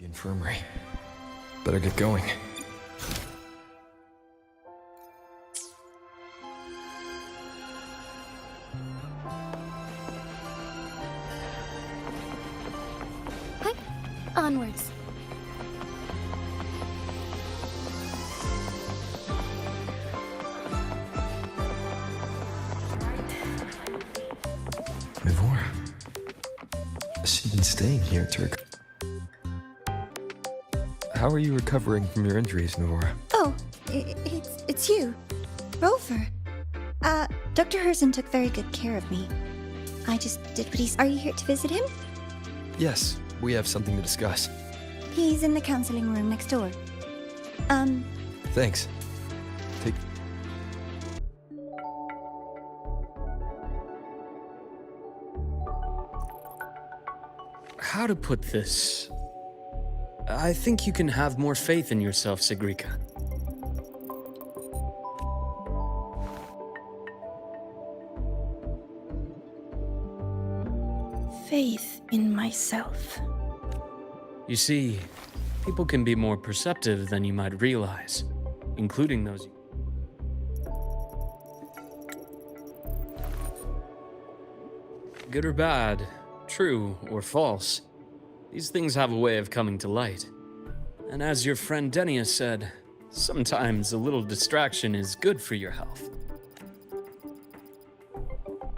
The infirmary. Better get going. Hi. Onwards. Mivor. She's been staying here to How are you recovering from your injuries, Mivor? Oh, it's you. Rover. Dr. Herson took very good care of me. I just did what he's... Are you here to visit him? Yes, we have something to discuss. He's in the counseling room next door. Thanks. Take... How to put this? I think you can have more faith in yourself, Sigrika. Faith in myself. You see, people can be more perceptive than you might realize, including those. Good or bad, true or false, these things have a way of coming to light. And as your friend Denia said, sometimes a little distraction is good for your health.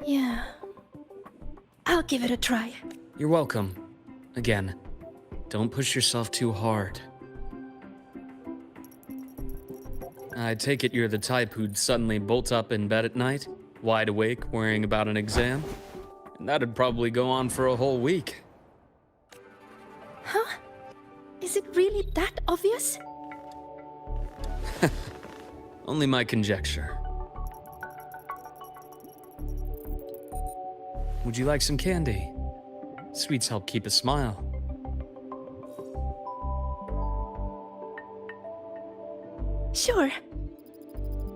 Yeah. I'll give it a try. You're welcome. Again, don't push yourself too hard. I take it you're the type who'd suddenly bolt up in bed at night, wide awake, worrying about an exam? And that'd probably go on for a whole week. Huh? Is it really that obvious? Only my conjecture. Would you like some candy? Sweets help keep a smile. Sure.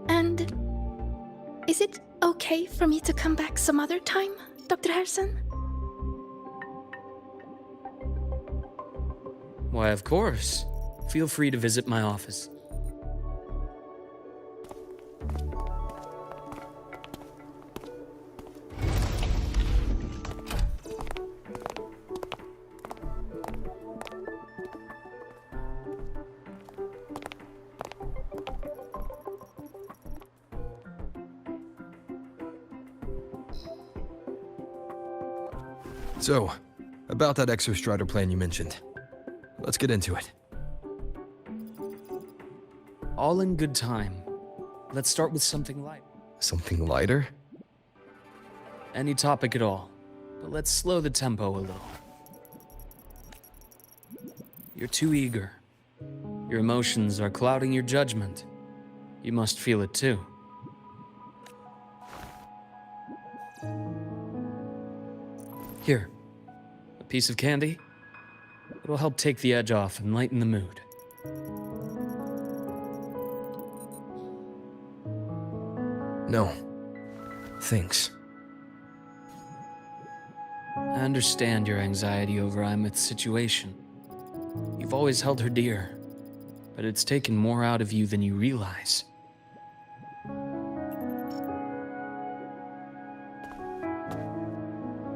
And is it okay for me to come back some other time, Dr. Harrison? Why, of course. Feel free to visit my office. So, about that exostrider plan you mentioned. Let's get into it. All in good time. Let's start with something light. Something lighter? Any topic at all. But let's slow the tempo a little. You're too eager. Your emotions are clouding your judgment. You must feel it too. Here, a piece of candy. It'll help take the edge off and lighten the mood. No. Thanks. I understand your anxiety over Imeth's situation. You've always held her dear, but it's taken more out of you than you realize.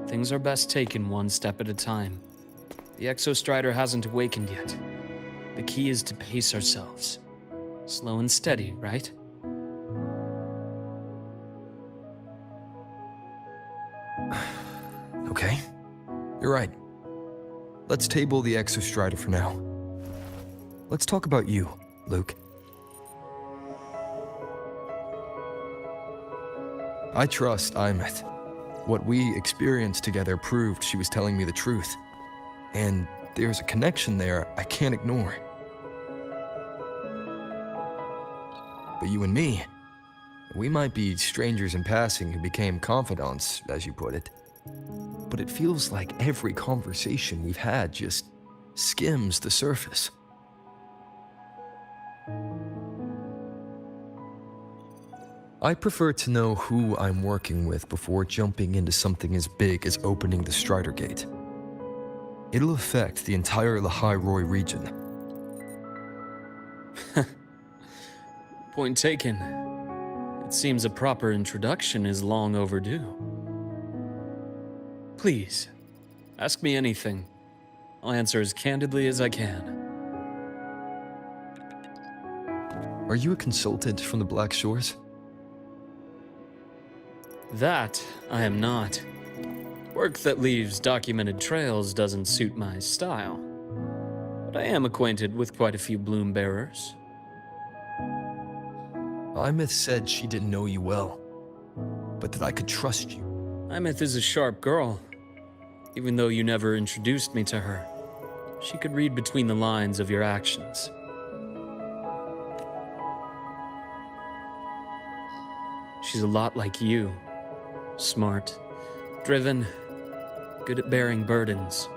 Things are best taken one step at a time. The exostrider hasn't awakened yet. The key is to pace ourselves. Slow and steady, right? Okay. You're right. Let's table the exostrider for now. Let's talk about you, Luke. I trust Imeth. What we experienced together proved she was telling me the truth. And there's a connection there I can't ignore. But you and me, we might be strangers in passing who became confidants, as you put it. But it feels like every conversation we've had just skims the surface. I prefer to know who I'm working with before jumping into something as big as opening the Strider Gate. It'll affect the entire Lehigh Roy region. Point taken. It seems a proper introduction is long overdue. Please, ask me anything. I'll answer as candidly as I can. Are you a consultant from the Black Shores? That I am not. Work that leaves documented trails doesn't suit my style. But I am acquainted with quite a few bloom bearers. Imeth said she didn't know you well, but that I could trust you. Imeth is a sharp girl. Even though you never introduced me to her, she could read between the lines of your actions. She's a lot like you. Smart, driven, good at bearing burdens.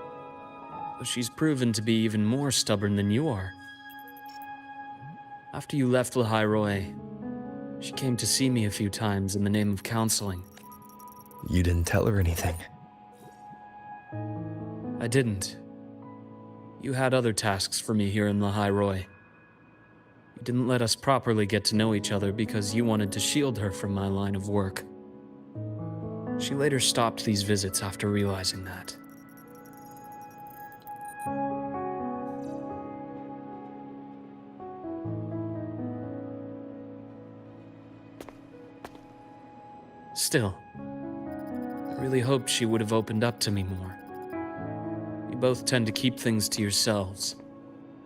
But she's proven to be even more stubborn than you are. After you left Lehigh Roy, she came to see me a few times in the name of counseling. You didn't tell her anything. I didn't. You had other tasks for me here in Lehigh Roy. You didn't let us properly get to know each other because you wanted to shield her from my line of work. She later stopped these visits after realizing that. Still, I really hoped she would have opened up to me more. You both tend to keep things to yourselves,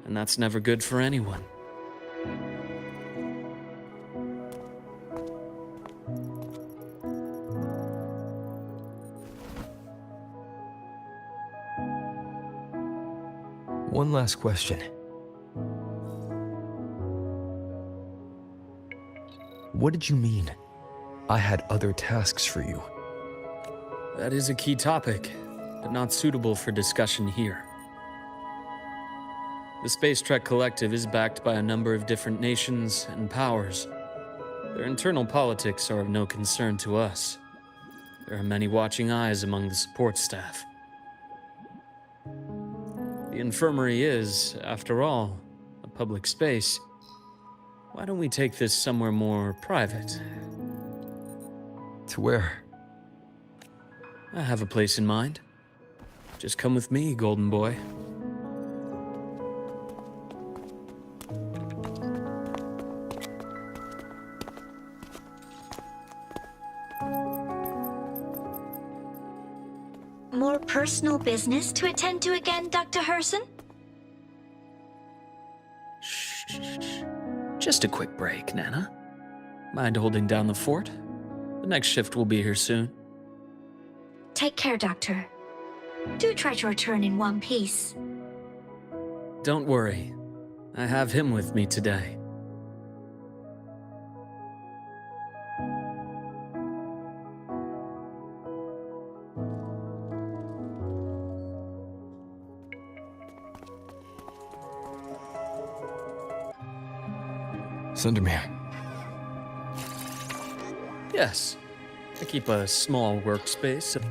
and that's never good for anyone. One last question. What did you mean? I had other tasks for you. That is a key topic, but not suitable for discussion here. The Space Trek Collective is backed by a number of different nations and powers. Their internal politics are of no concern to us. There are many watching eyes among the support staff. The infirmary is, after all, a public space. Why don't we take this somewhere more private? To where? I have a place in mind. Just come with me, golden boy. More personal business to attend to again, Dr. Herson? Shh. Just a quick break, Nana. Mind holding down the fort? The next shift will be here soon. Take care, Doctor. Do try to return in one piece. Don't worry. I have him with me today. Sundermere. Yes. I keep a small workspace.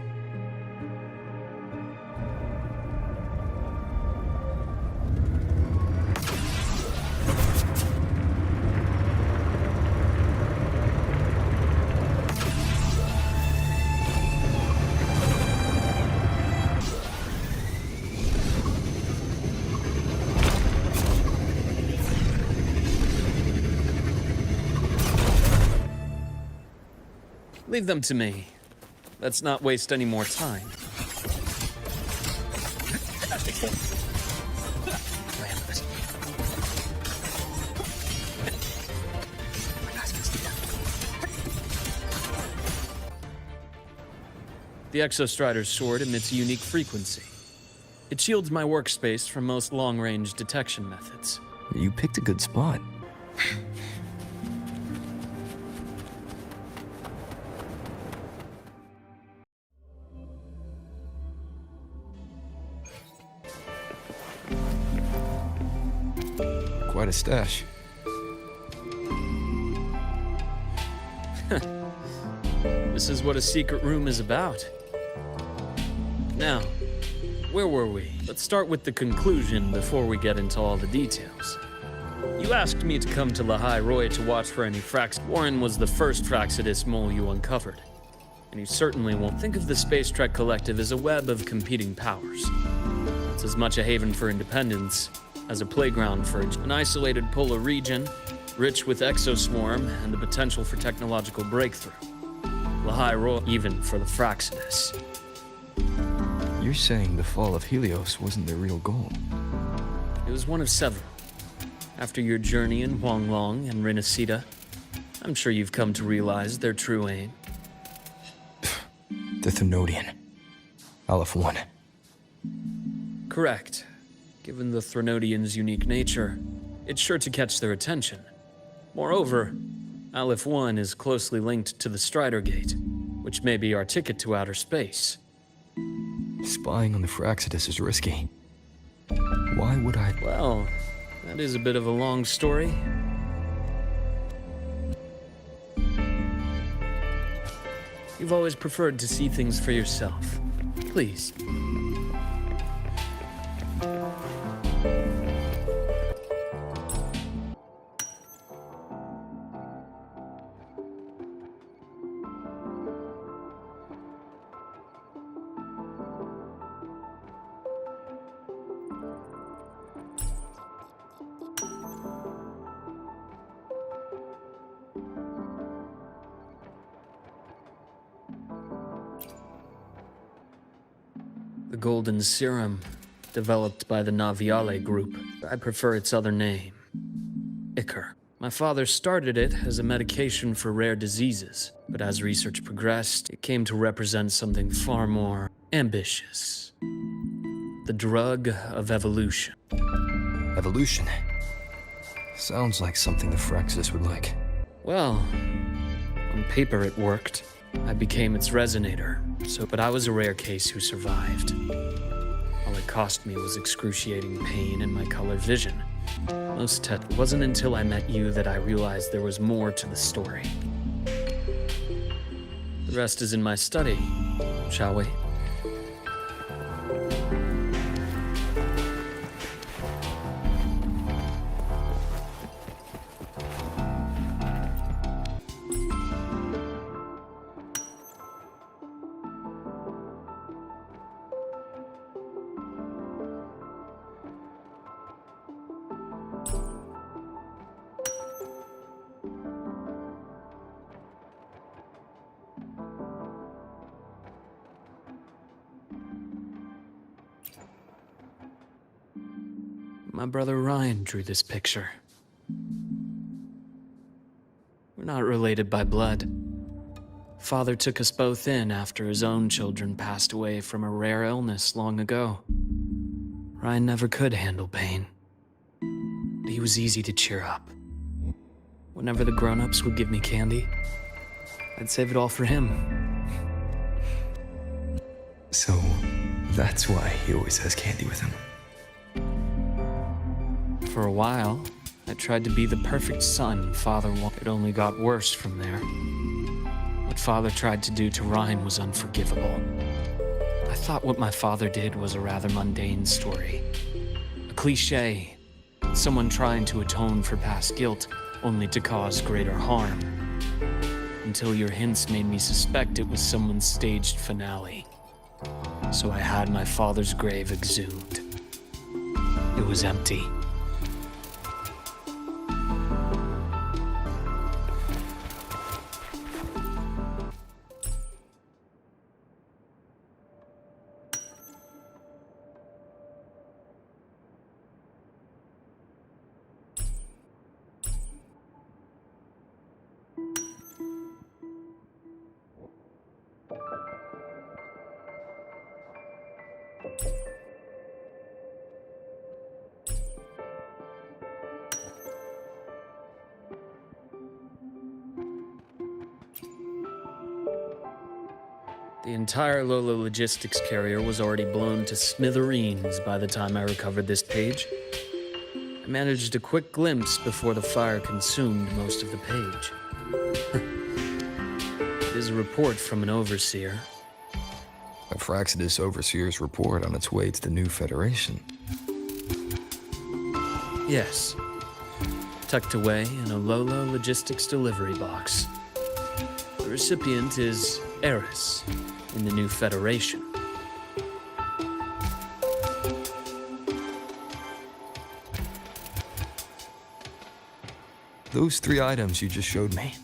Leave them to me. Let's not waste any more time. The Exostrider's sword emits a unique frequency. It shields my workspace from most long-range detection methods. You picked a good spot. Quite a stash. This is what a secret room is about. Now, where were we? Let's start with the conclusion before we get into all the details. You asked me to come to Lahai Roy to watch for any Frax. Warren was the first Fraxidus mole you uncovered. And you certainly won't think of the Space Trek Collective as a web of competing powers. It's as much a haven for independence as a playground for an isolated polar region, rich with exoswarm and the potential for technological breakthrough. Lahai Roy, even for the Fraxidus. You're saying the fall of Helios wasn't their real goal? It was one of several. After your journey in Huanglong and Renacida, I'm sure you've come to realize their true aim. The Thenodian. Aleph 1. Correct. Given the Thenodian's unique nature, it's sure to catch their attention. Moreover, Aleph 1 is closely linked to the Strider Gate, which may be our ticket to outer space. Spying on the Fraxidus is risky. Why would I? Well, that is a bit of a long story. You've always preferred to see things for yourself. Please. The Golden Serum, developed by the Naviale Group. I prefer its other name, Ichor. My father started it as a medication for rare diseases, but as research progressed, it came to represent something far more ambitious. The drug of evolution. Evolution? Sounds like something the Fraxidus would like. Well, on paper it worked. I became its resonator, but I was a rare case who survived. All it cost me was excruciating pain and my color vision. It wasn't until I met you that I realized there was more to the story. The rest is in my study, shall we? My brother Ryan drew this picture. We're not related by blood. Father took us both in after his own children passed away from a rare illness long ago. Ryan never could handle pain. But he was easy to cheer up. Whenever the grown-ups would give me candy, I'd save it all for him. So, that's why he always has candy with him. For a while, I tried to be the perfect son Father wanted. It only got worse from there. What Father tried to do to Ryan was unforgivable. I thought what my father did was a rather mundane story. A cliché. Someone trying to atone for past guilt, only to cause greater harm. Until your hints made me suspect it was someone's staged finale. So I had my father's grave exhumed. It was empty. The entire Lola logistics carrier was already blown to smithereens by the time I recovered this page. I managed a quick glimpse before the fire consumed most of the page. It is a report from an overseer. A Fraxidus Overseer's report on its way to the new Federation. Yes. Tucked away in a Lolo logistics delivery box. The recipient is Eris in the new Federation. Those 3 items you just showed me.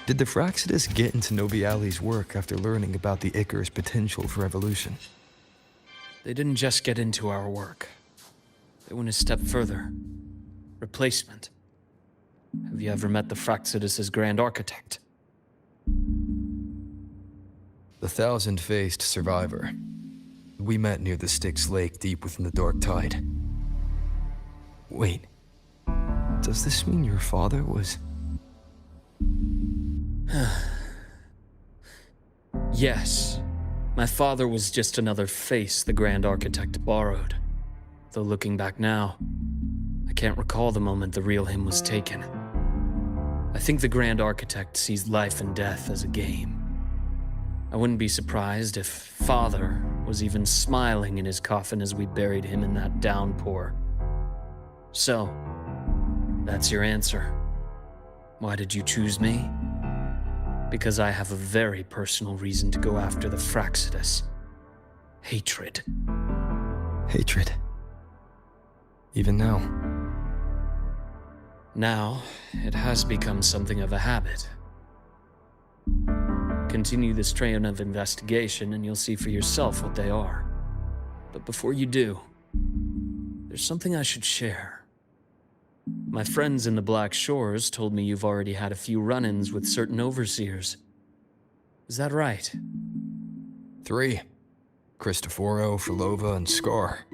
Did the Fraxidus get into Nobiali's work after learning about the Icar's potential for evolution? They didn't just get into our work. They went a step further. Replacement. Have you ever met the Fraxidus' Grand Architect? The thousand-faced survivor. We met near the Styx Lake deep within the Dark Tide. Wait. Does this mean your father was... Yes. My father was just another face the Grand Architect borrowed. Though looking back now, I can't recall the moment the real him was taken. I think the Grand Architect sees life and death as a game. I wouldn't be surprised if Father was even smiling in his coffin as we buried him in that downpour. So, that's your answer. Why did you choose me? Because I have a very personal reason to go after the Fraxidus. Hatred. Hatred. Even now. Now, it has become something of a habit. Continue this train of investigation and you'll see for yourself what they are. But before you do, there's something I should share. My friends in the Black Shores told me you've already had a few run-ins with certain overseers. Is that right? 3. Cristoforo, Frolova, and Scar.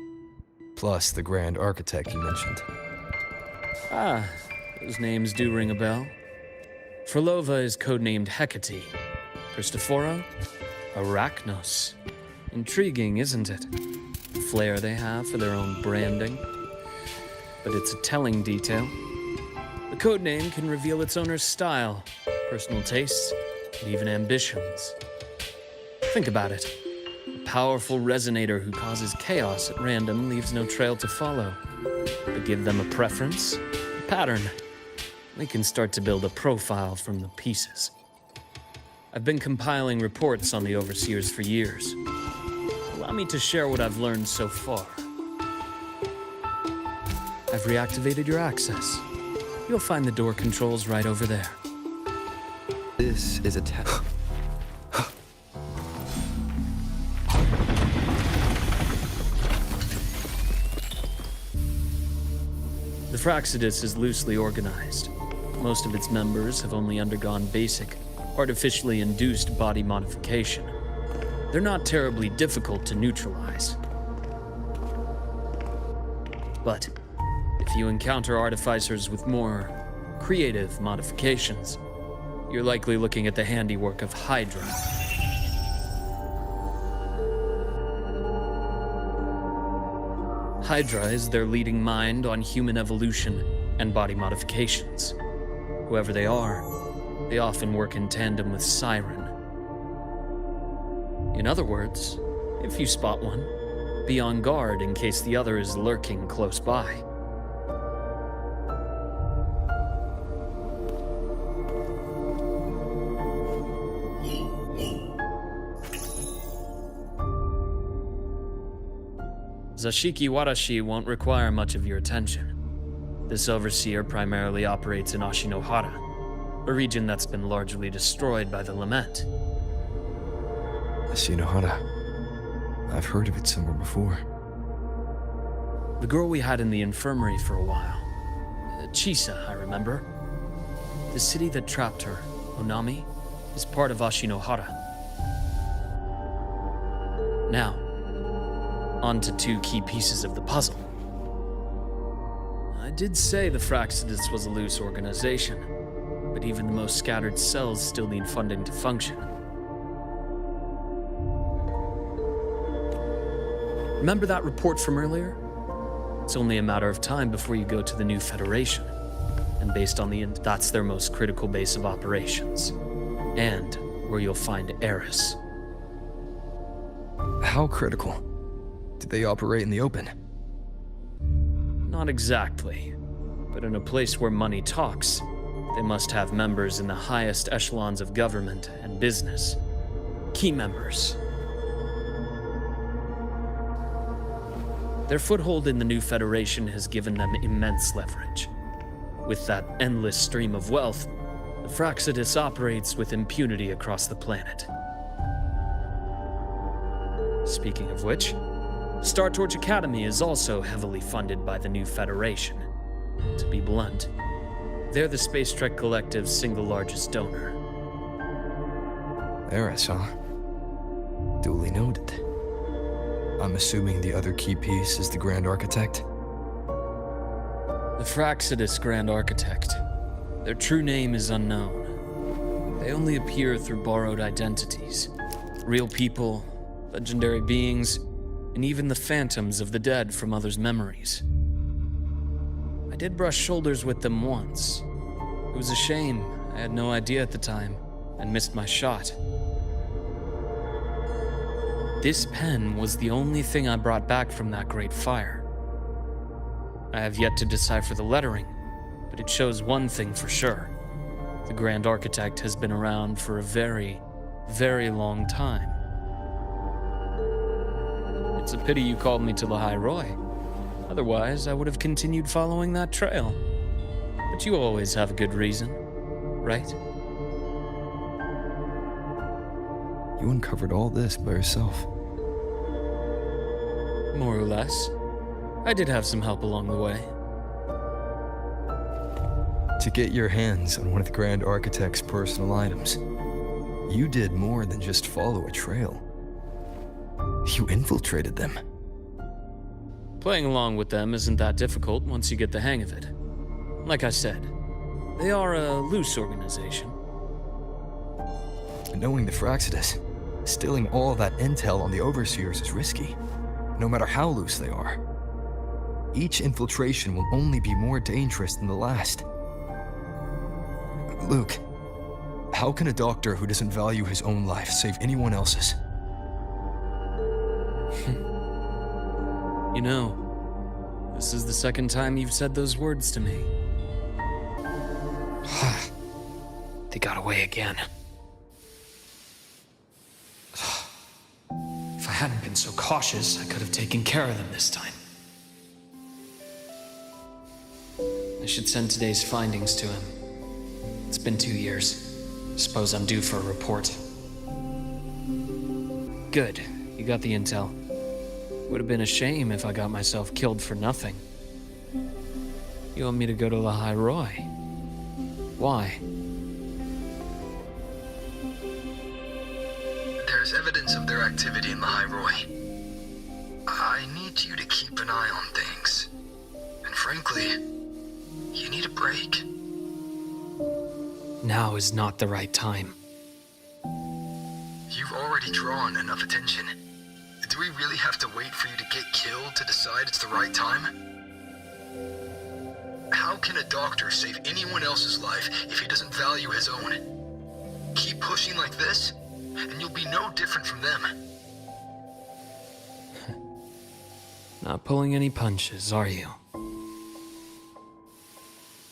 Plus the Grand Architect you mentioned. Ah, those names do ring a bell. Frolova is codenamed Hecate. Cristoforo? Arachnos. Intriguing, isn't it? The flair they have for their own branding. But it's a telling detail. The codename can reveal its owner's style, personal tastes, and even ambitions. Think about it. A powerful resonator who causes chaos at random leaves no trail to follow. But give them a preference, a pattern. They can start to build a profile from the pieces. I've been compiling reports on the Overseers for years. Allow me to share what I've learned so far. I've reactivated your access. You'll find the door controls right over there. This is a test. The Fraxidus is loosely organized. Most of its members have only undergone basic, artificially induced body modification. They're not terribly difficult to neutralize. But if you encounter artificers with more creative modifications, you're likely looking at the handiwork of Hydra. Hydra is their leading mind on human evolution and body modifications. Whoever they are, they often work in tandem with Siren. In other words, if you spot one, be on guard in case the other is lurking close by. Zashiki Warashi won't require much of your attention. This overseer primarily operates in Ashinohara, a region that's been largely destroyed by the Lament. Ashinohara. I've heard of it somewhere before. The girl we had in the infirmary for a while. Chisa, I remember. The city that trapped her, Onami, is part of Ashinohara. Now, on to 2 key pieces of the puzzle. I did say the Fraxidus was a loose organization, but even the most scattered cells still need funding to function. Remember that report from earlier? It's only a matter of time before you go to the new Federation, and based on that's their most critical base of operations, and where you'll find Eris. How critical? Do they operate in the open? Not exactly. But in a place where money talks, they must have members in the highest echelons of government and business. Key members. Their foothold in the new Federation has given them immense leverage. With that endless stream of wealth, the Fraxidus operates with impunity across the planet. Speaking of which, Star Torch Academy is also heavily funded by the new Federation. To be blunt, they're the Space Trek Collective's single largest donor. There I saw. Duly noted. I'm assuming the other key piece is the Grand Architect? The Fraxidus Grand Architect. Their true name is unknown. They only appear through borrowed identities. Real people, legendary beings, and even the phantoms of the dead from others' memories. I did brush shoulders with them once. It was a shame. I had no idea at the time, and missed my shot. This pen was the only thing I brought back from that great fire. I have yet to decipher the lettering, but it shows one thing for sure. The Grand Architect has been around for a very, very long time. It's a pity you called me to the High Roy. Otherwise, I would have continued following that trail. But you always have a good reason, right? You uncovered all this by yourself. More or less. I did have some help along the way. To get your hands on one of the Grand Architect's personal items, you did more than just follow a trail. You infiltrated them. Playing along with them isn't that difficult once you get the hang of it. Like I said, they are a loose organization. Knowing the Fraxidus, stealing all that intel on the Overseers is risky, no matter how loose they are. Each infiltration will only be more dangerous than the last. Luke, how can a doctor who doesn't value his own life save anyone else's? You know, this is the second time you've said those words to me. They got away again. If I hadn't been so cautious, I could have taken care of them this time. I should send today's findings to him. It's been 2 years. Suppose I'm due for a report. Good. You got the intel. Would have been a shame if I got myself killed for nothing. You want me to go to the High Roy? Why? There's evidence of their activity in the High Roy. I need you to keep an eye on things. And frankly, you need a break. Now is not the right time. You've already drawn enough attention. Do we really have to wait for you to get killed to decide it's the right time? How can a doctor save anyone else's life if he doesn't value his own? Keep pushing like this, and you'll be no different from them. Not pulling any punches, are you?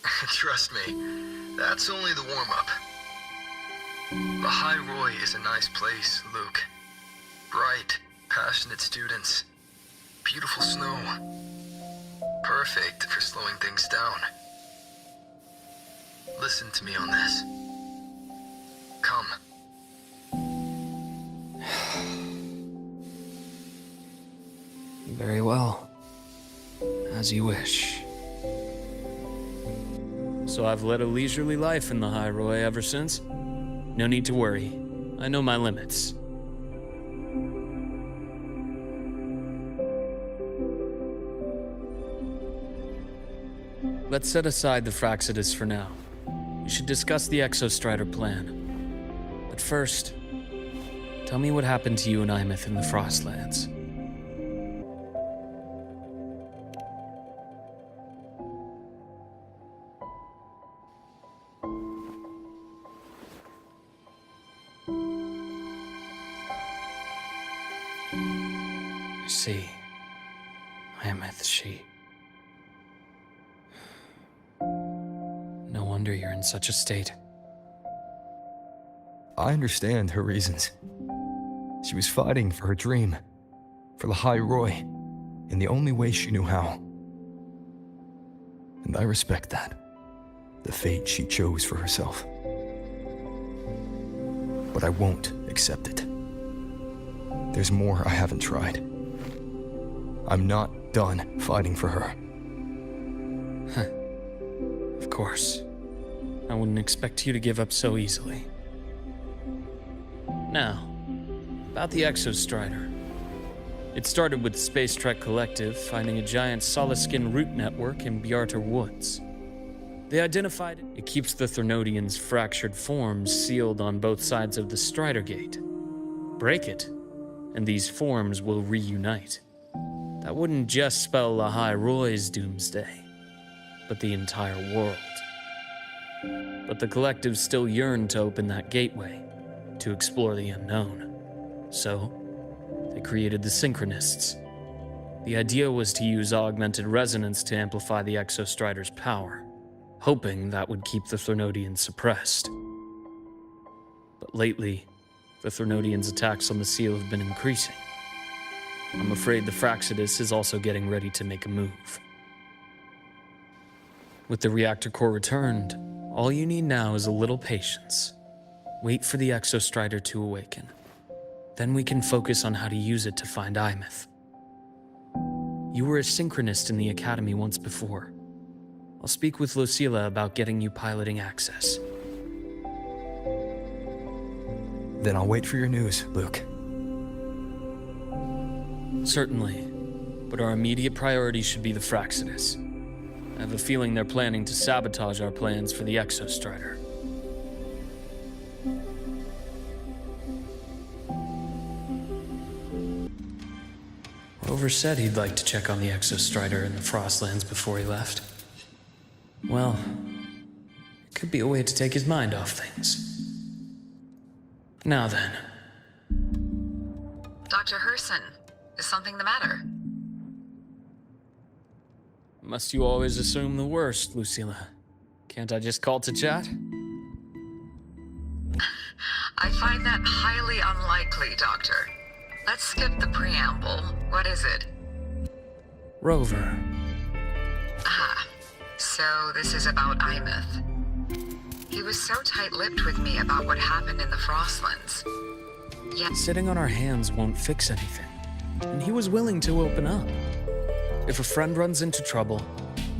Trust me, that's only the warm-up. The High Roy is a nice place, Luke. Bright, passionate students. Beautiful snow. Perfect for slowing things down. Listen to me on this. Come. Very well. As you wish. So I've led a leisurely life in the High Roy ever since. No need to worry. I know my limits. Let's set aside the Fraxidus for now. We should discuss the Exostrider plan. But first, tell me what happened to you and Imeth in the Frostlands. See, Imeth, she... No wonder you're in such a state. I understand her reasons. She was fighting for her dream, for the High Roy, in the only way she knew how. And I respect that, the fate she chose for herself. But I won't accept it. There's more I haven't tried. I'm not done fighting for her. Of course. I wouldn't expect you to give up so easily. Now, about the Exostrider. It started with the Space Trek Collective finding a giant solid-skin root network in Bjartar Woods. They identified it keeps the Thernodians' fractured forms sealed on both sides of the Strider Gate. Break it, and these forms will reunite. That wouldn't just spell the High Roy's doomsday, but the entire world. But the Collective still yearned to open that gateway, to explore the unknown. So, they created the Synchronists. The idea was to use augmented resonance to amplify the Exostrider's power, hoping that would keep the Thernodians suppressed. But lately, the Thernodians' attacks on the seal have been increasing. I'm afraid the Fraxidus is also getting ready to make a move. With the reactor core returned, all you need now is a little patience. Wait for the Exostrider to awaken. Then we can focus on how to use it to find Imeth. You were a synchronist in the Academy once before. I'll speak with Lucilla about getting you piloting access. Then I'll wait for your news, Luke. Certainly, but our immediate priority should be the Fraxidus. I have a feeling they're planning to sabotage our plans for the Exostrider. Rover said he'd like to check on the Exostrider in the Frostlands before he left. Well, it could be a way to take his mind off things. Now then. Dr. Herson, is something the matter? Must you always assume the worst, Lucilla? Can't I just call to chat? I find that highly unlikely, Doctor. Let's skip the preamble. What is it? Rover. Ah, so this is about Imeth. He was so tight-lipped with me about what happened in the Frostlands. Yet Sitting on our hands won't fix anything, and he was willing to open up. If a friend runs into trouble,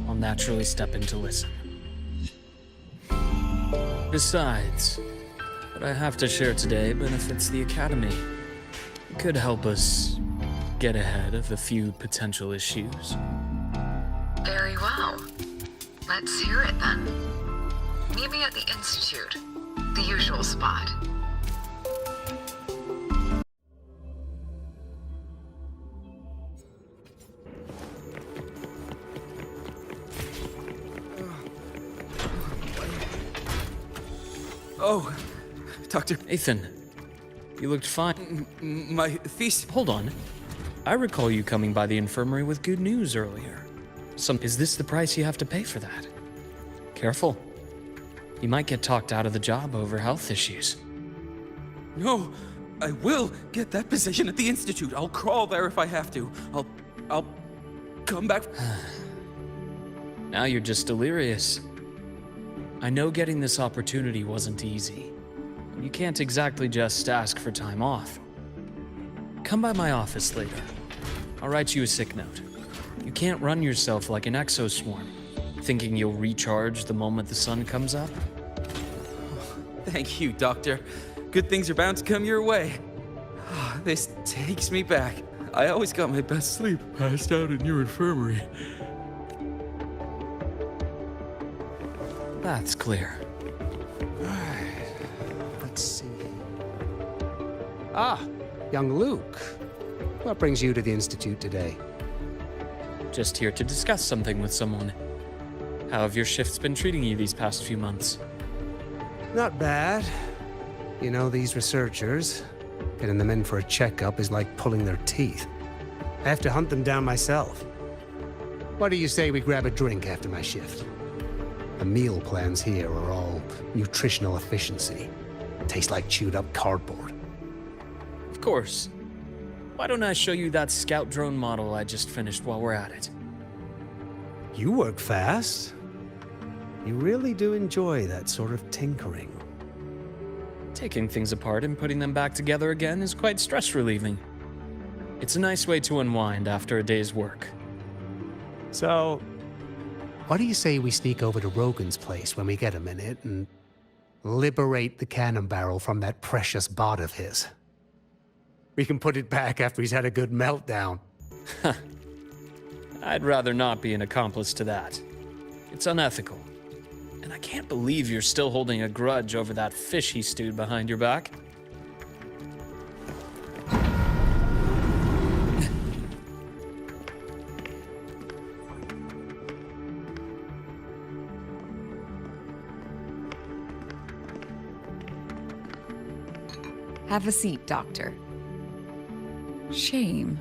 I'll naturally step in to listen. Besides, what I have to share today benefits the Academy. It could help us get ahead of a few potential issues. very well. Let's hear it then. Meet me at the Institute, the usual spot. Oh, Doctor. Ethan, you looked fine. My thesis. Hold on. I recall you coming by the infirmary with good news earlier. Is this the price you have to pay for that? Careful. You might get talked out of the job over health issues. No, I will get that position at the Institute. I'll crawl there if I have to. I'll come back. Now you're just delirious. I know getting this opportunity wasn't easy. You can't exactly just ask for time off. Come by my office later. I'll write you a sick note. You can't run yourself like an exoswarm, thinking you'll recharge the moment the sun comes up. Thank you, Doctor. Good things are bound to come your way. This takes me back. I always got my best sleep passed out in your infirmary. That's clear. Let's see. Ah, young Luke. What brings you to the Institute today? Just here to discuss something with someone. How have your shifts been treating you these past few months? Not bad. You know, these researchers, getting them in for a checkup is like pulling their teeth. I have to hunt them down myself. What do you say we grab a drink after my shift? The meal plans here are all nutritional efficiency. Taste like chewed up cardboard. Of course. Why don't I show you that scout drone model I just finished while we're at it? You work fast. You really do enjoy that sort of tinkering. Taking things apart and putting them back together again is quite stress-relieving. It's a nice way to unwind after a day's work. So, what do you say we sneak over to Rogan's place when we get a minute and liberate the cannon barrel from that precious bot of his? We can put it back after he's had a good meltdown. I'd rather not be an accomplice to that. It's unethical. And I can't believe you're still holding a grudge over that fish he stewed behind your back. Have a seat, Doctor. Shame.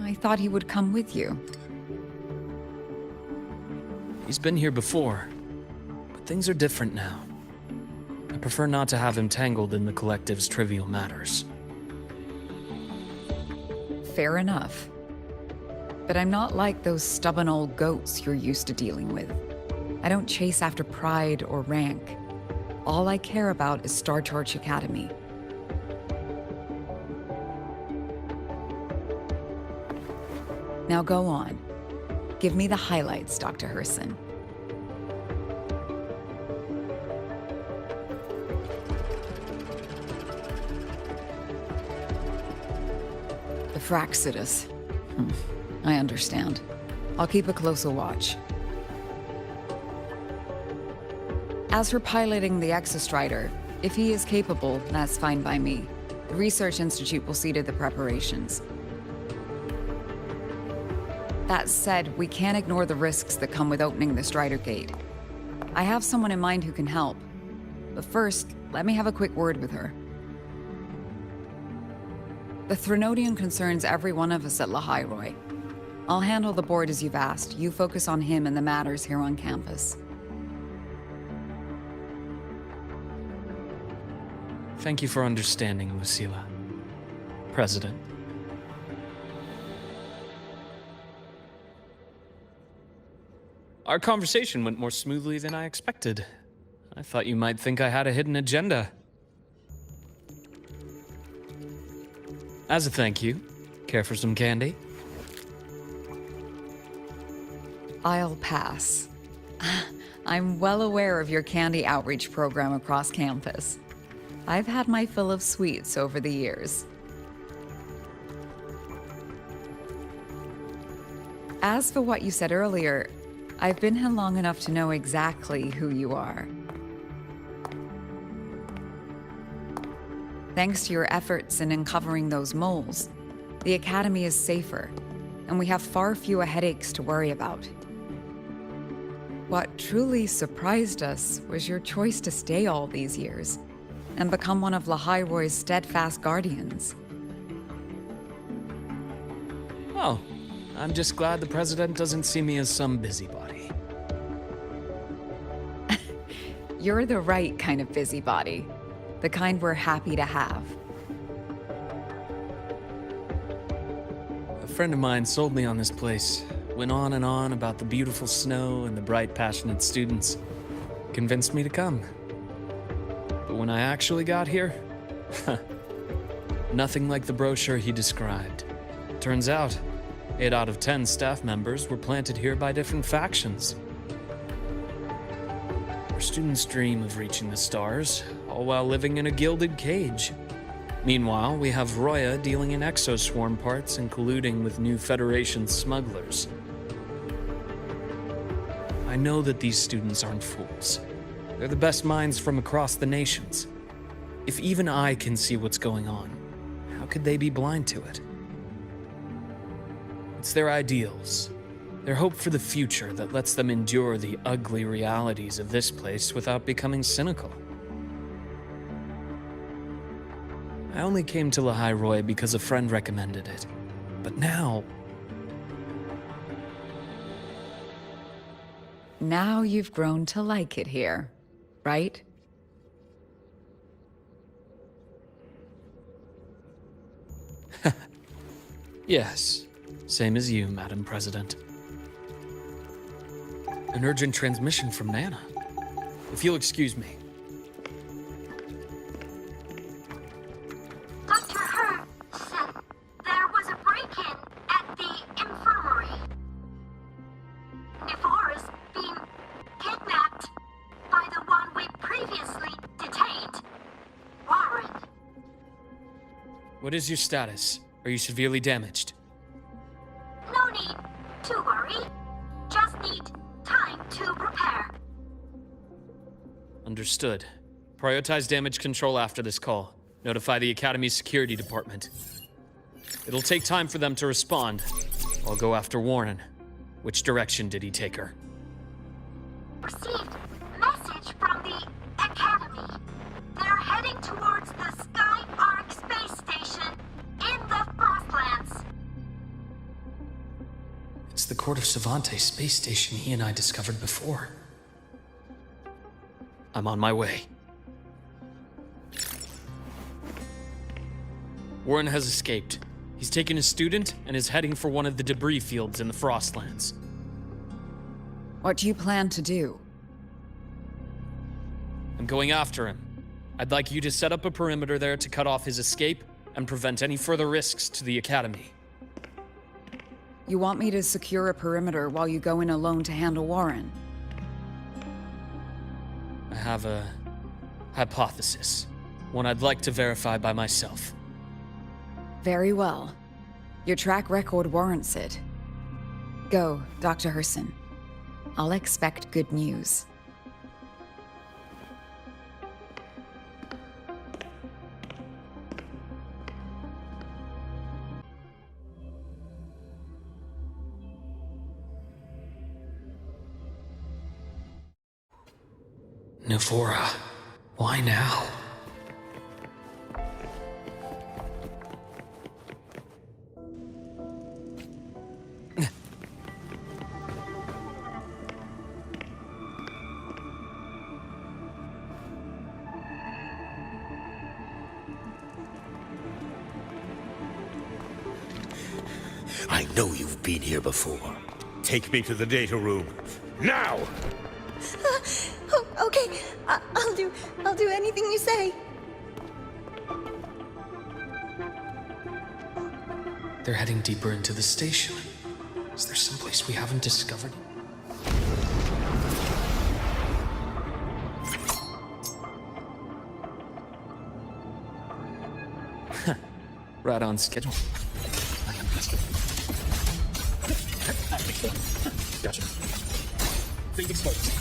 I thought he would come with you. He's been here before, but things are different now. I prefer not to have him tangled in the collective's trivial matters. Fair enough. But I'm not like those stubborn old goats you're used to dealing with. I don't chase after pride or rank. All I care about is Star Torch Academy. Now go on. Give me the highlights, Dr. Herson. The Fraxidus. I understand. I'll keep a closer watch. As for piloting the Exostrider, if he is capable, that's fine by me. The Research Institute will see to the preparations. That said, we can't ignore the risks that come with opening the Strider Gate. I have someone in mind who can help. But first, let me have a quick word with her. The Threnodian concerns every one of us at Lahairoi. I'll handle the board as you've asked. You focus on him and the matters here on campus. Thank you for understanding, Lucilla. President. Our conversation went more smoothly than I expected. I thought you might think I had a hidden agenda. As a thank you, care for some candy? I'll pass. I'm well aware of your candy outreach program across campus. I've had my fill of sweets over the years. As for what you said earlier, I've been here long enough to know exactly who you are. Thanks to your efforts in uncovering those moles, the Academy is safer, and we have far fewer headaches to worry about. What truly surprised us was your choice to stay all these years and become one of Lahairoi's steadfast guardians. Oh, I'm just glad the President doesn't see me as some busybody. You're the right kind of busybody. The kind we're happy to have. A friend of mine sold me on this place. Went on and on about the beautiful snow and the bright, passionate students. Convinced me to come. But when I actually got here, nothing like the brochure he described. Turns out, 8 out of 10 staff members were planted here by different factions. Our students dream of reaching the stars, all while living in a gilded cage. Meanwhile, we have Roya dealing in exoswarm parts and colluding with new Federation smugglers. I know that these students aren't fools. They're the best minds from across the nations. If even I can see what's going on, how could they be blind to it? It's their ideals, their hope for the future that lets them endure the ugly realities of this place without becoming cynical. I only came to Lahairoi because a friend recommended it. But now, now you've grown to like it here, right? Yes, same as you, Madam President. An urgent transmission from Nana. If you'll excuse me. Dr. Hurd said there was a break-in at the infirmary. Nevora's being kidnapped by the one we previously detained, Warren. What is your status? Are you severely damaged? No need to worry. Just need time to prepare. Understood. Prioritize damage control after this call. Notify the Academy's security department. It'll take time for them to respond. I'll go after Warren. Which direction did he take her? Received message from the Academy. They're heading towards the Sky Arc space station in the Frostlands. It's the Court of Savante space station he and I discovered before. I'm on my way. Warren has escaped. He's taken a student and is heading for one of the debris fields in the Frostlands. What do you plan to do? I'm going after him. I'd like you to set up a perimeter there to cut off his escape and prevent any further risks to the Academy. You want me to secure a perimeter while you go in alone to handle Warren? I have a hypothesis. One I'd like to verify by myself. Very well. Your track record warrants it. Go, Dr. Herson. I'll expect good news. Nevora, why now? I know you've been here before. Take me to the data room. Now! Oh, okay. I'll do anything you say. They're heading deeper into the station. Is there someplace we haven't discovered? Right on schedule. Gotcha. Think exposed.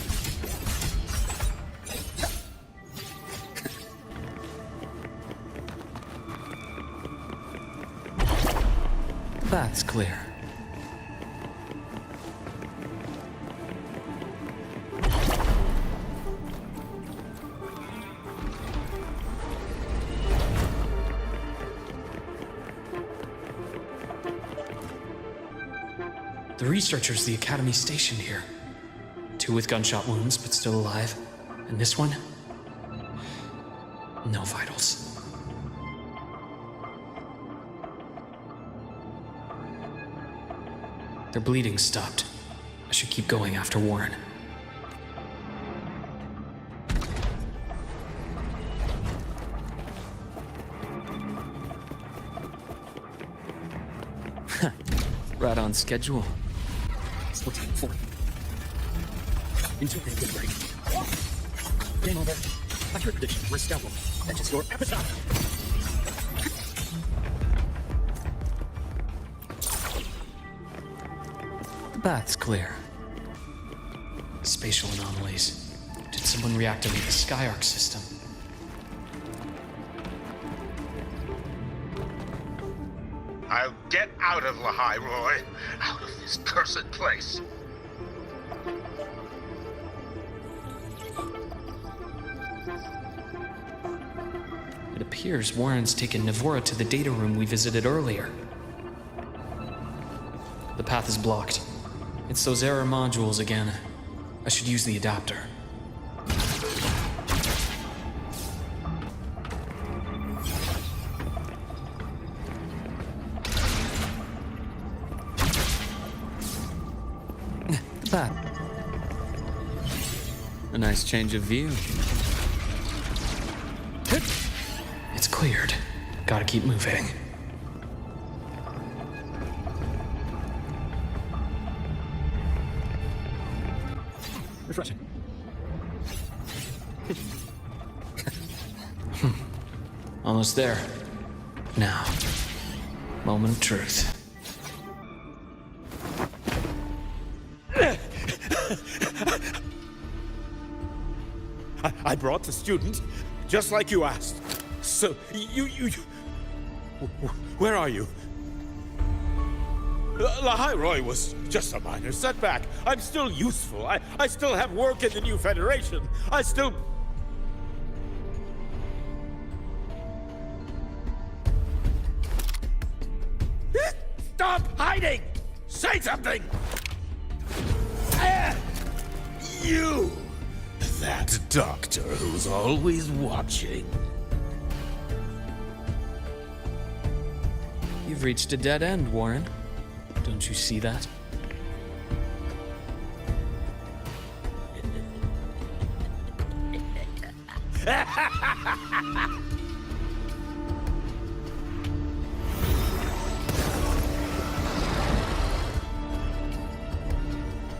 That's clear. The researchers the Academy stationed here. 2 with gunshot wounds, but still alive. And this one? No vitals. Their bleeding stopped. I should keep going after Warren. Right on schedule. Still time for into a good break. Game over. Accurate prediction. We're scalpel. That is your episode. The bath's clear. Spatial anomalies. Did someone reactivate the Sky Arc system? I'll get out of Lahai, Roy. Out of this cursed place. It appears Warren's taken Nevora to the data room we visited earlier. The path is blocked. It's those error modules again. I should use the adapter. That. A nice change of view. It's cleared. Gotta keep moving. Refreshing. Almost there. Now, moment of truth. I brought the student, just like you asked. So, you... Where are you? Lahai Roy was just a minor setback. I'm still useful. I still have work in the new Federation. I still... Stop hiding! Say something! You! That doctor who's always watching. You've reached a dead end, Warren. Don't you see that?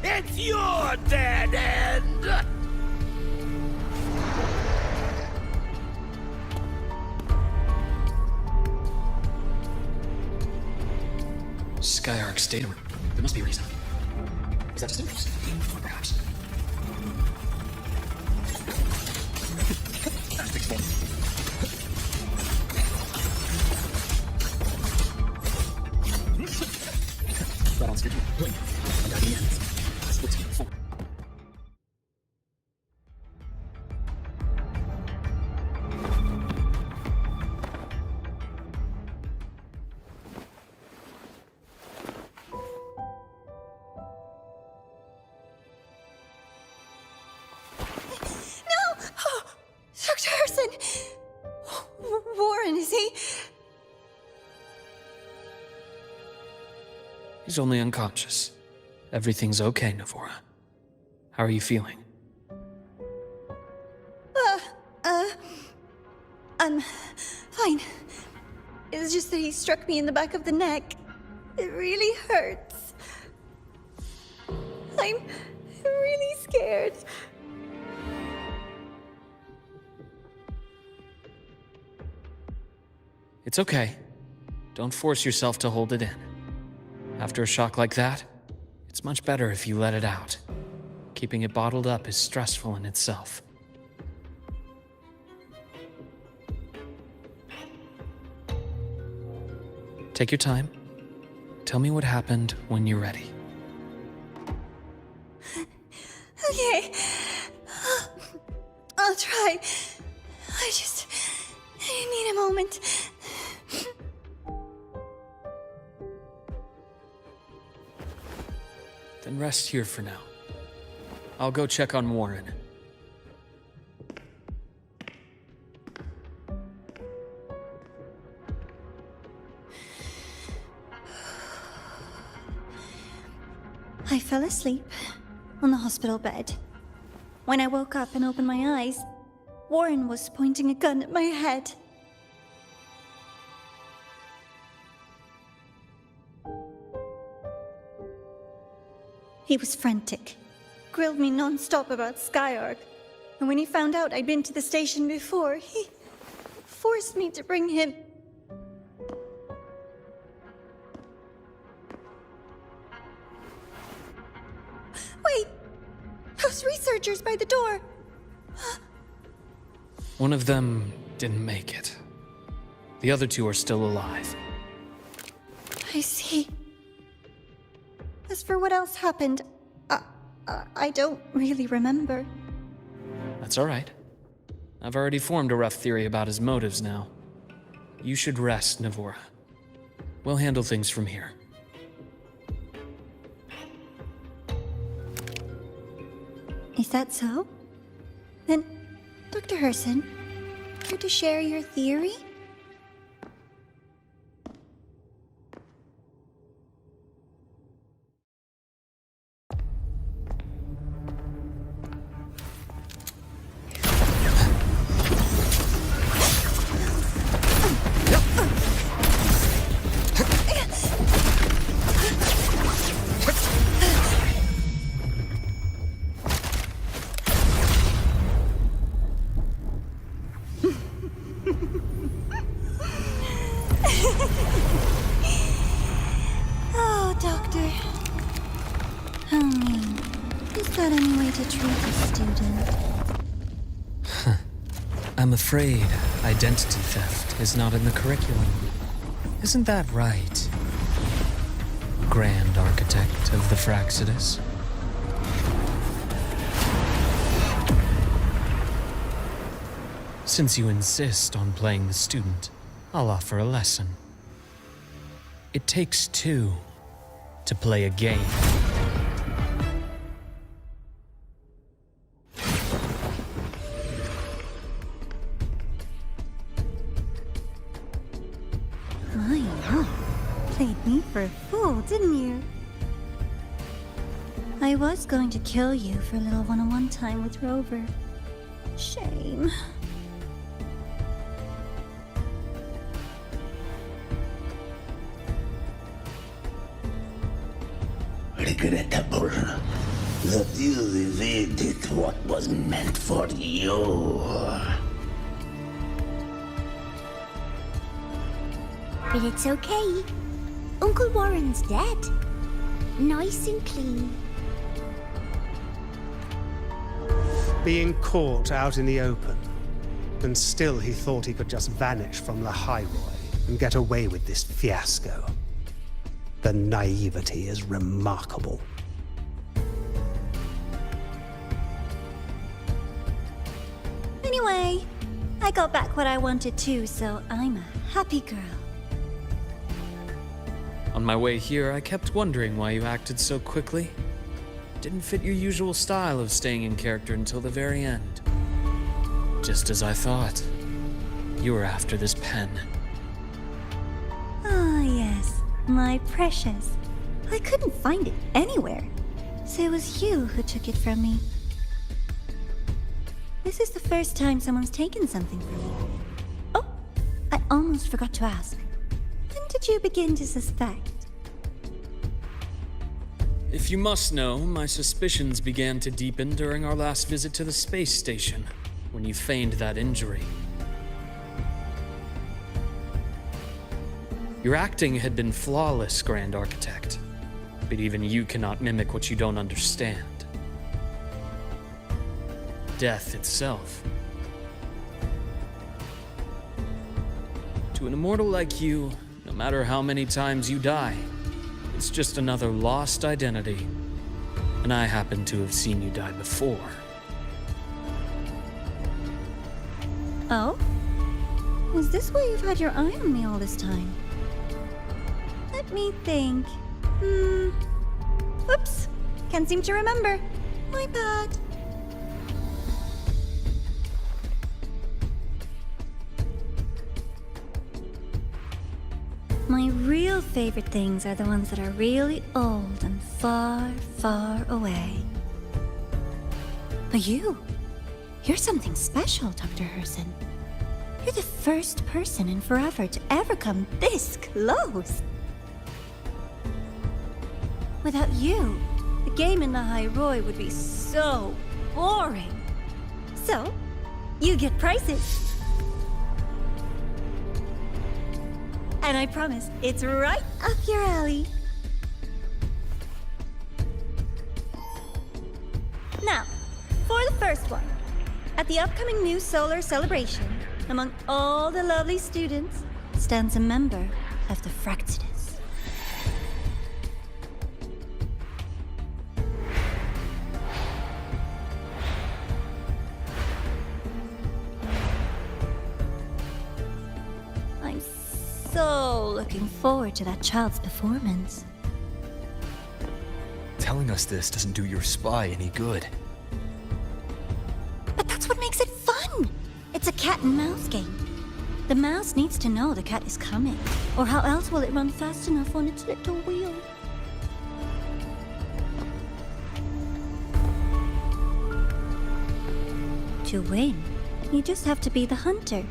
It's your dead end! Skyark's data room. There must be a reason. Is that just interest? Or perhaps... That on schedule. Wait. I got the ends. Split team 4. Dr. Herson! Warren, is he? He's only unconscious. Everything's okay, Navora. How are you feeling? I'm fine. It's just that he struck me in the back of the neck. It really hurts. I'm really scared. It's okay. Don't force yourself to hold it in. After a shock like that, it's much better if you let it out. Keeping it bottled up is stressful in itself. Take your time. Tell me what happened when you're ready. Okay. I'll try. I need a moment. Then rest here for now. I'll go check on Warren. I fell asleep on the hospital bed. When I woke up and opened my eyes, Warren was pointing a gun at my head. He was frantic, grilled me non-stop about Skyark, and when he found out I'd been to the station before, he forced me to bring him. Wait! Those researchers by the door! One of them didn't make it. The other two are still alive. I see. As for what else happened, I don't really remember. That's all right. I've already formed a rough theory about his motives now. You should rest, Navora. We'll handle things from here. Is that so? Then, Dr. Herson, care to share your theory? Oh, Doctor. How mean. Is that any way to treat a student? I'm afraid identity theft is not in the curriculum. Isn't that right, Grand Architect of the Fraxidus? Since you insist on playing the student, I'll offer a lesson. It takes two to play a game. My, played me for a fool, didn't you? I was going to kill you for a little one-on-one time with Rover. Shame. Regrettable that you evaded what was meant for you. But it's okay. Uncle Warren's dead. Nice and clean. Being caught out in the open, and still he thought he could just vanish from the highway and get away with this fiasco. The naivety is remarkable. Anyway, I got back what I wanted too, so I'm a happy girl. On my way here, I kept wondering why you acted so quickly. Didn't fit your usual style of staying in character until the very end. Just as I thought. You were after this pen. Ah, yes. My precious. I couldn't find it anywhere. So it was you who took it from me. This is the first time someone's taken something from me. Oh, I almost forgot to ask. When did you begin to suspect? If you must know, my suspicions began to deepen during our last visit to the space station, when you feigned that injury. Your acting had been flawless, Grand Architect, but even you cannot mimic what you don't understand. Death itself. To an immortal like you, no matter how many times you die, it's just another lost identity. And I happen to have seen you die before. Oh? Was this why you've had your eye on me all this time? Let me think. Oops. Can't seem to remember. My bad. My real favorite things are the ones that are really old and far, far away. But you're something special, Dr. Herson. You're the first person in forever to ever come this close. Without you, the game in the High Roy would be so boring. So, you get prizes. And I promise, it's right up your alley. Now, for the first one. At the upcoming new solar celebration, among all the lovely students, stands a member of the Fraxidus. I'm so looking forward to that child's performance. Telling us this doesn't do your spy any good. cat and mouse game. The mouse needs to know the cat is coming, or how else will it run fast enough on its little wheel? To win, you just have to be the hunter.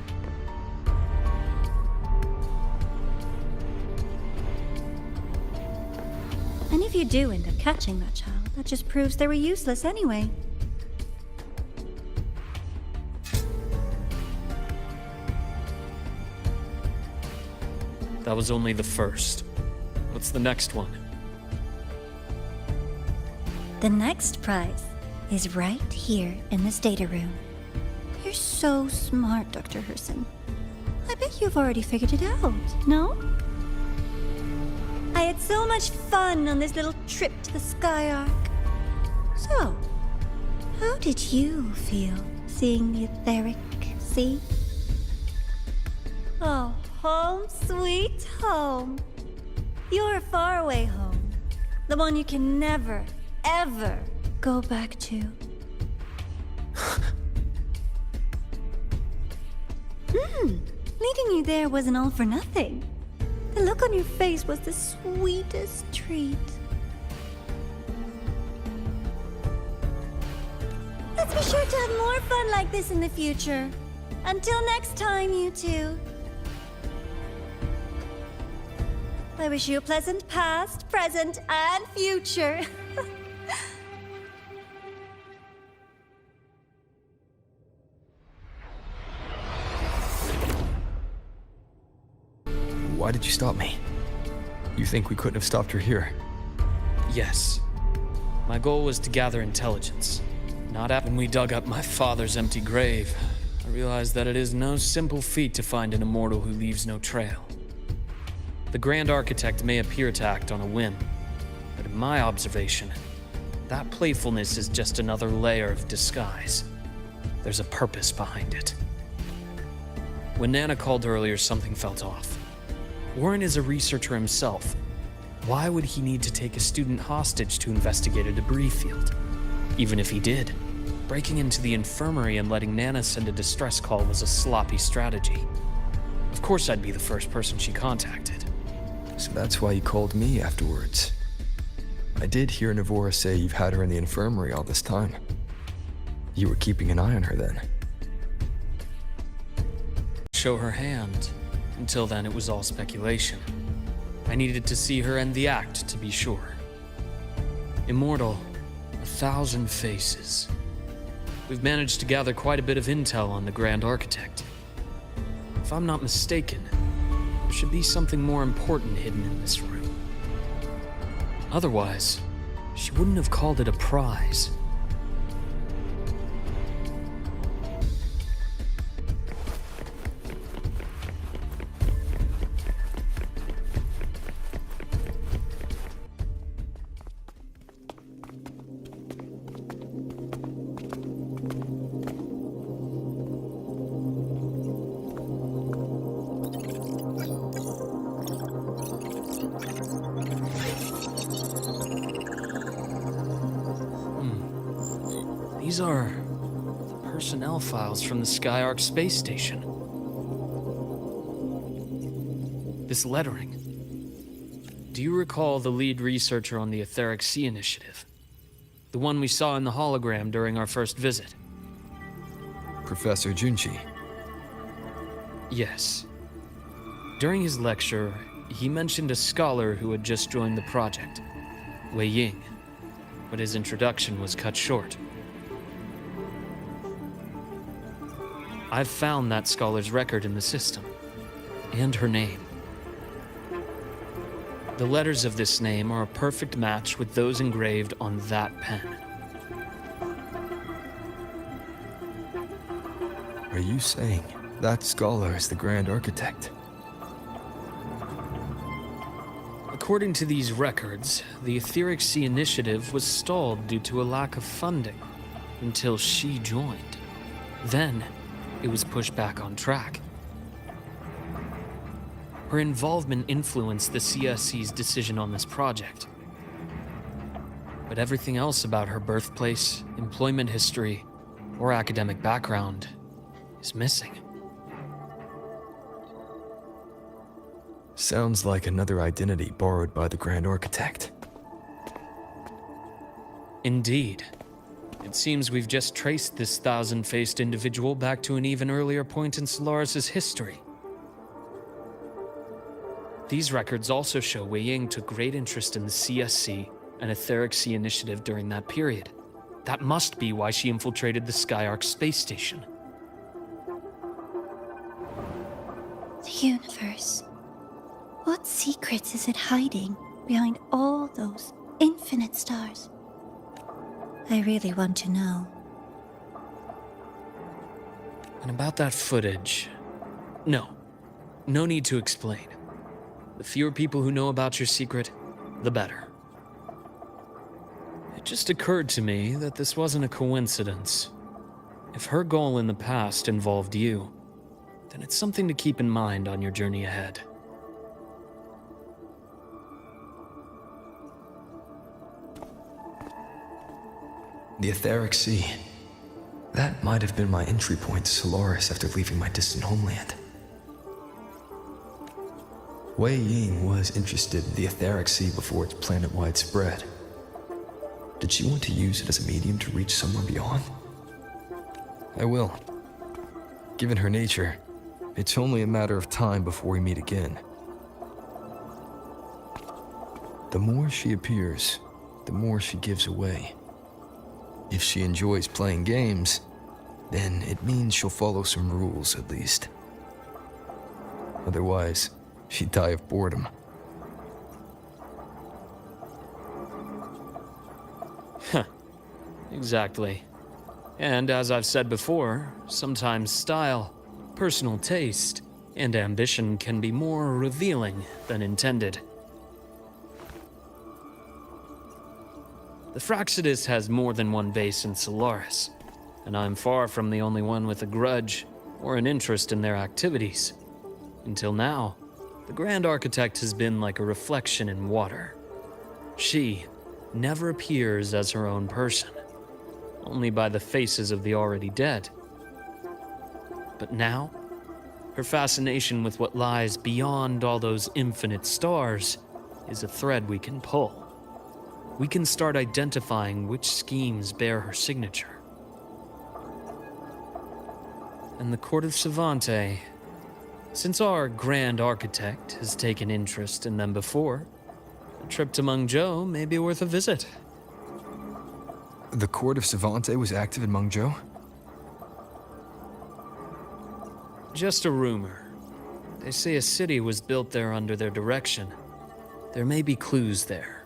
And if you do end up catching that child, that just proves they were useless anyway. That was only the first. What's the next one? The next prize is right here in this data room. You're so smart, Dr. Herson. I bet you've already figured it out, no? I had so much fun on this little trip to the Sky Arc. So, how did you feel seeing the etheric sea? Oh, home sweet home. Your faraway home. The one you can never, ever go back to. Leading you there wasn't all for nothing. The look on your face was the sweetest treat. Let's be sure to have more fun like this in the future. Until next time, you two. I wish you a pleasant past, present, and future. Why did you stop me? You think we couldn't have stopped her here? Yes. My goal was to gather intelligence. Not after we dug up my father's empty grave, I realized that it is no simple feat to find an immortal who leaves no trail. The Grand Architect may appear to act on a whim, but in my observation, that playfulness is just another layer of disguise. There's a purpose behind it. When Nana called earlier, something felt off. Warren is a researcher himself. Why would he need to take a student hostage to investigate a debris field? Even if he did, breaking into the infirmary and letting Nana send a distress call was a sloppy strategy. Of course I'd be the first person she contacted. So that's why you called me afterwards. I did hear Navora say you've had her in the infirmary all this time. You were keeping an eye on her then. Show her hand. Until then, it was all speculation. I needed to see her end the act to be sure. Immortal, 1,000 faces. We've managed to gather quite a bit of intel on the Grand Architect. If I'm not mistaken, there should be something more important hidden in this room. Otherwise, she wouldn't have called it a prize. These are the personnel files from the Sky Arc space station. This lettering. Do you recall the lead researcher on the Etheric Sea Initiative? The one we saw in the hologram during our first visit? Professor Junchi. Yes. During his lecture, he mentioned a scholar who had just joined the project, Wei Ying, but his introduction was cut short. I've found that scholar's record in the system, and her name. The letters of this name are a perfect match with those engraved on that pen. Are you saying that scholar is the Grand Architect? According to these records, the Etheric Sea Initiative was stalled due to a lack of funding until she joined. Then, it was pushed back on track. Her involvement influenced the CSC's decision on this project. But everything else about her birthplace, employment history, or academic background is missing. Sounds like another identity borrowed by the Grand Architect. Indeed. It seems we've just traced this thousand-faced individual back to an even earlier point in Solaris' history. These records also show Wei Ying took great interest in the CSC and Etheric Sea initiative during that period. That must be why she infiltrated the Skyark space station. The universe. What secrets is it hiding behind all those infinite stars? I really want to know. And about that footage... No need to explain. The fewer people who know about your secret, the better. It just occurred to me that this wasn't a coincidence. If her goal in the past involved you, then it's something to keep in mind on your journey ahead. The Etheric Sea. That might have been my entry point to Solaris after leaving my distant homeland. Wei Ying was interested in the Etheric Sea before its planet-wide spread. Did she want to use it as a medium to reach somewhere beyond? I will. Given her nature, it's only a matter of time before we meet again. The more she appears, the more she gives away. If she enjoys playing games, then it means she'll follow some rules at least. Otherwise, she'd die of boredom. Huh. Exactly. And as I've said before, sometimes style, personal taste, and ambition can be more revealing than intended. The Fraxidus has more than one base in Solaris, and I'm far from the only one with a grudge or an interest in their activities. Until now, the Grand Architect has been like a reflection in water. She never appears as her own person, only by the faces of the already dead. But now, her fascination with what lies beyond all those infinite stars is a thread we can pull. We can start identifying which schemes bear her signature. And the Court of Savante, since our Grand Architect has taken interest in them before, a trip to Mengzhou may be worth a visit. The Court of Savante was active in Mengzhou? Just a rumor. They say a city was built there under their direction. There may be clues there.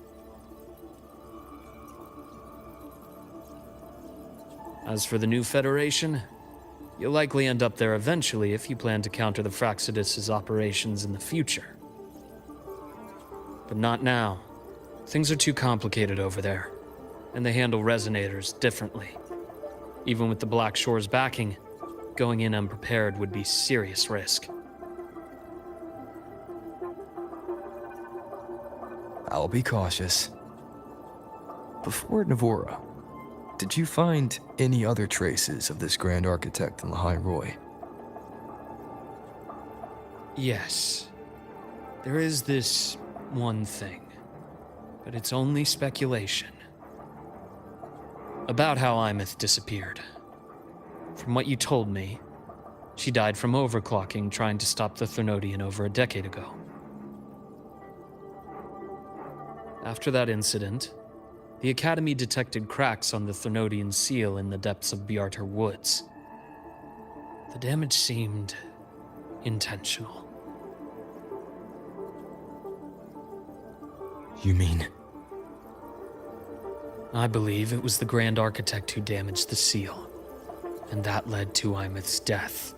As for the new Federation, you'll likely end up there eventually if you plan to counter the Fraxidus' operations in the future. But not now. Things are too complicated over there, and they handle resonators differently. Even with the Black Shore's backing, going in unprepared would be serious risk. I'll be cautious. Before Navora, did you find any other traces of this Grand Architect in Lahai Roy? Yes. There is this one thing, but it's only speculation. About how Imeth disappeared. From what you told me, she died from overclocking trying to stop the Threnodian over a decade ago. After that incident, the Academy detected cracks on the Threnodian seal in the depths of Biarter Woods. The damage seemed intentional. You mean? I believe it was the Grand Architect who damaged the seal, and that led to Imeth's death.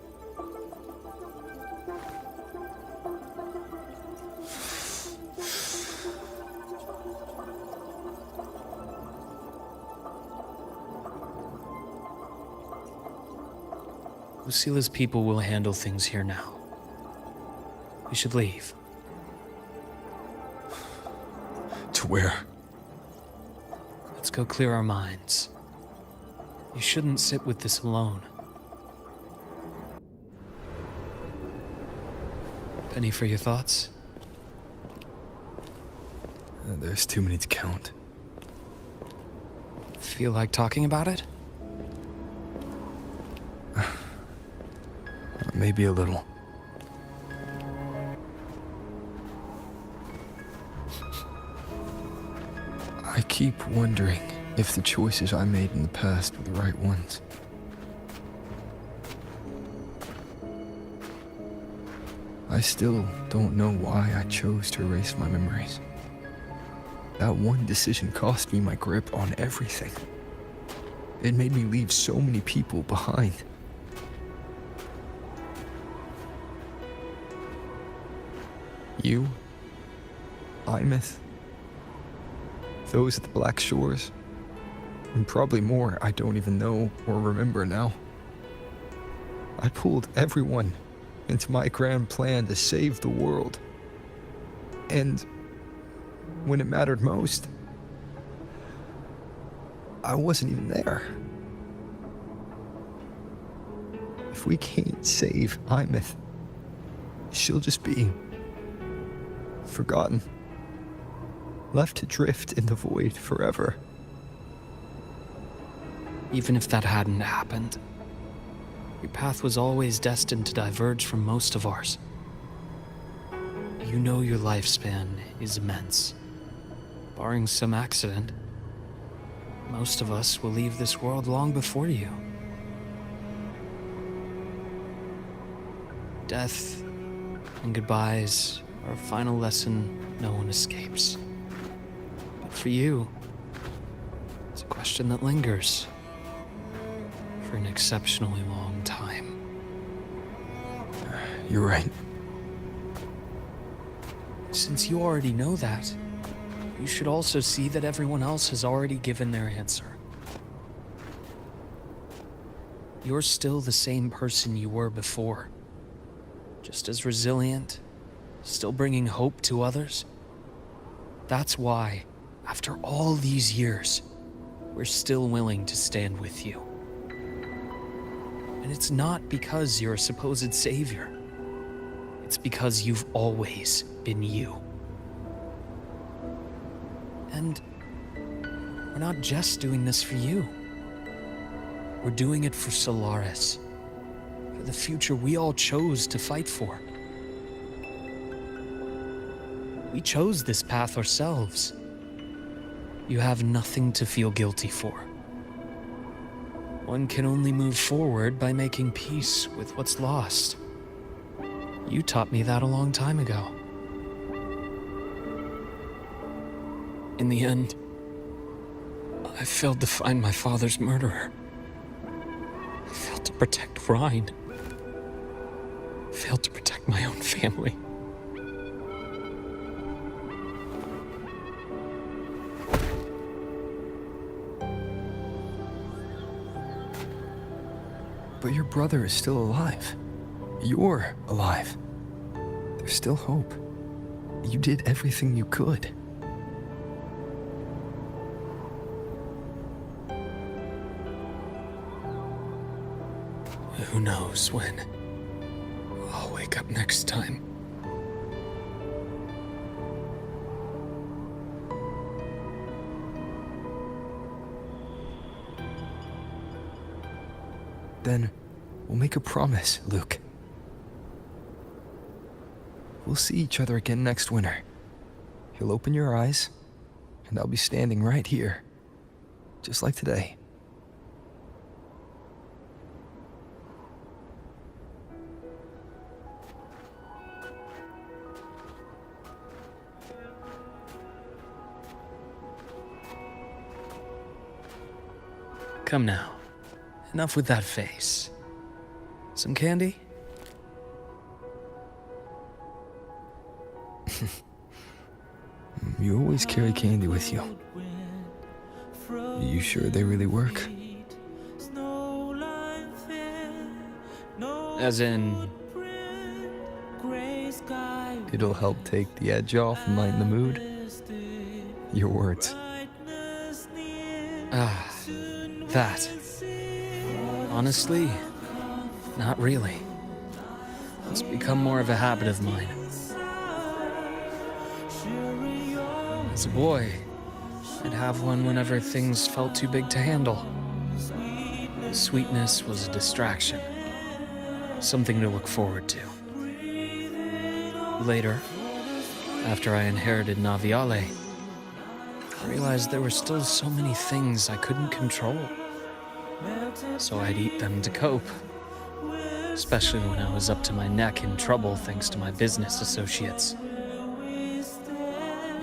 Lucila's people will handle things here now. We should leave. To where? Let's go clear our minds. You shouldn't sit with this alone. Penny for your thoughts? There's too many to count. Feel like talking about it? Maybe a little. I keep wondering if the choices I made in the past were the right ones. I still don't know why I chose to erase my memories. That one decision cost me my grip on everything. It made me leave so many people behind. You, Imeth, those at the Black Shores, and probably more I don't even know or remember now. I pulled everyone into my grand plan to save the world. And when it mattered most, I wasn't even there. If we can't save Imeth, she'll just be forgotten, left to drift in the void forever. Even if that hadn't happened, your path was always destined to diverge from most of ours. You know your lifespan is immense. Barring some accident, most of us will leave this world long before you. Death and goodbyes are a final lesson no one escapes. But for you, it's a question that lingers for an exceptionally long time. You're right. Since you already know that, you should also see that everyone else has already given their answer. You're still the same person you were before. Just as resilient, still bringing hope to others. That's why, after all these years, we're still willing to stand with you. And it's not because you're a supposed savior. It's because you've always been you. And we're not just doing this for you. We're doing it for Solaris, for the future we all chose to fight for. We chose this path ourselves. You have nothing to feel guilty for. One can only move forward by making peace with what's lost. You taught me that a long time ago. In the end, I failed to find my father's murderer. I failed to protect Rhine. I failed to protect my own family. But your brother is still alive. You're alive. There's still hope. You did everything you could. Who knows when I'll wake up next time. Then we'll make a promise, Luke. We'll see each other again next winter. You'll open your eyes, and I'll be standing right here, just like today. Come now. Enough with that face. Some candy? You always carry candy with you. You sure they really work? As in... It'll help take the edge off and lighten the mood? Your words. Ah, that. Honestly, not really. It's become more of a habit of mine. As a boy, I'd have one whenever things felt too big to handle. Sweetness was a distraction, something to look forward to. Later, after I inherited Naviale, I realized there were still so many things I couldn't control. So I'd eat them to cope, especially when I was up to my neck in trouble thanks to my business associates.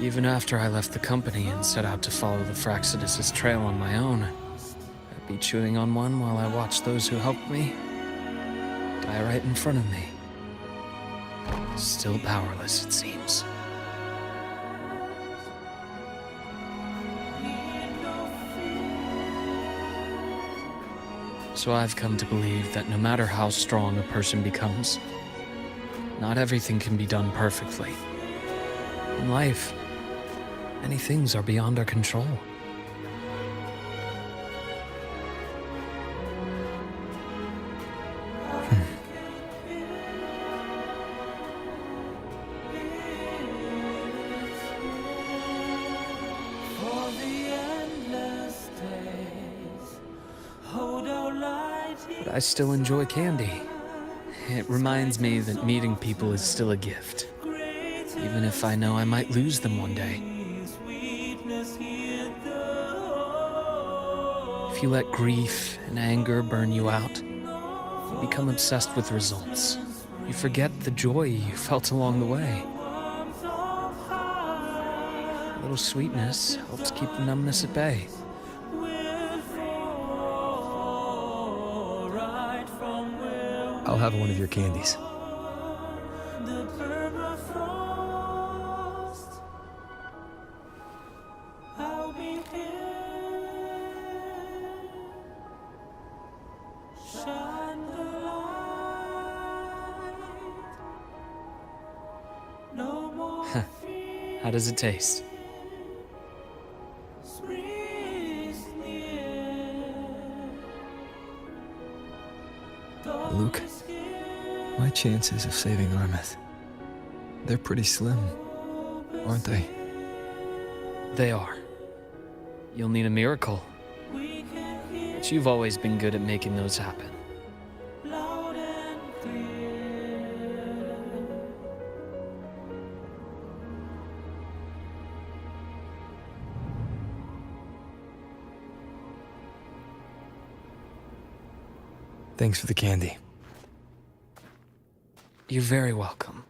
Even after I left the company and set out to follow the Fraxidus' trail on my own, I'd be chewing on one while I watched those who helped me die right in front of me. Still powerless, it seems. So I've come to believe that no matter how strong a person becomes, not everything can be done perfectly. In life, many things are beyond our control. But I still enjoy candy. It reminds me that meeting people is still a gift, even if I know I might lose them one day. If you let grief and anger burn you out, you become obsessed with results. You forget the joy you felt along the way. A little sweetness helps keep the numbness at bay. I'll have one of your candies. How does it taste? Luke, my chances of saving Armeth, they're pretty slim, aren't they? They are. You'll need a miracle. But you've always been good at making those happen. Thanks for the candy. You're very welcome.